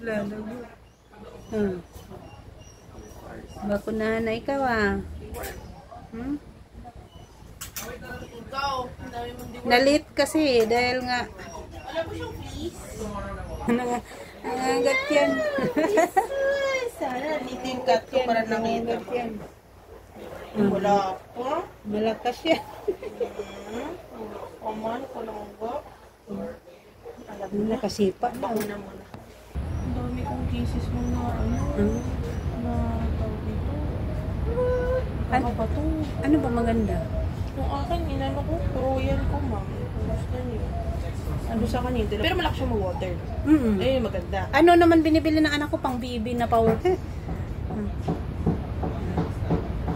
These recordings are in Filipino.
Lalago. Bakunahan na ikaw ah. Ikaw, dami mong diwa. Nalit kasi dahil nga Alam mo siyang please? nangangat yan. Sana niting cut ko para nakita. Nangangat yan. Wala ko. Malakas yan. Kaman ko lang ba? Alam mo na. Nakasipa na. Bako na muna. Ang dami kong cases mo na na tawag dito. Ano ba to? Ano ba maganda? Yung akin, inano ko, royal ko, ma'am. Kung gusto niyo. Ano sa kanya? Pero malaki siya mag-water. Ayun, maganda. Ano naman binibili ng anak ko pang bibi na power?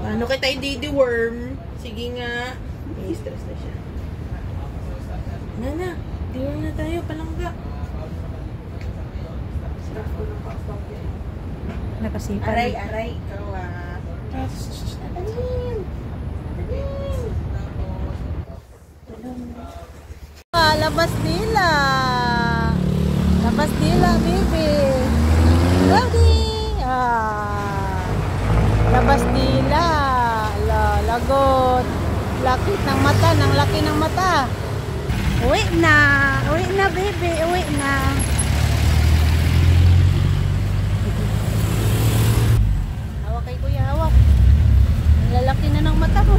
Ano kita i-didi worm? Sige nga. May stress na siya. Nana, di-worm na tayo, palangga. Sarap ko ng pakpak. Nakasipa. Aray, ikaw ah. Labas nila. Labas nila, baby. Ready? Labas nila. Lagot. Lakit ng mata, ng laki ng mata. Uwi na, baby. Uwi na. Hawak kay kuya, hawak. Ang lalaki na ng mata mo.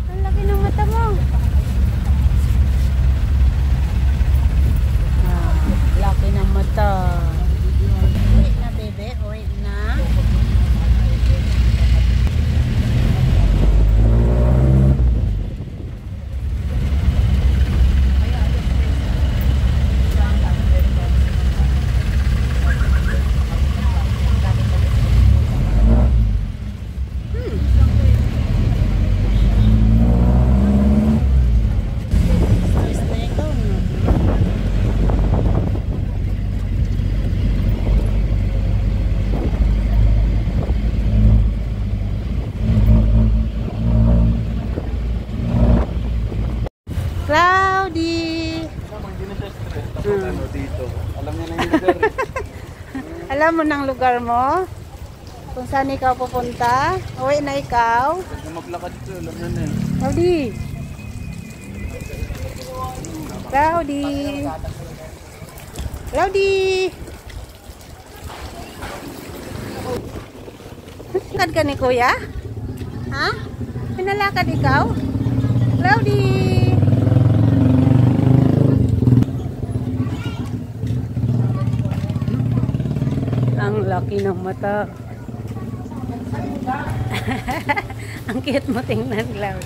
Ang laki ng mata mo. Laki ng mata. Uwi na, bebe. Uwi na. Cloudy! Ano dito? Alam niya na yung lugar. Alam mo ng lugar mo? Kung saan ikaw pupunta? Uwi na ikaw? Pag maglakad ko, alam niya na eh. Cloudy! Cloudy! Cloudy! Pinalakad ka ni kuya? Ha? Pinalakad ikaw? Cloudy! Ang laki ng mata. Ang cute mo tingnan, Cloud.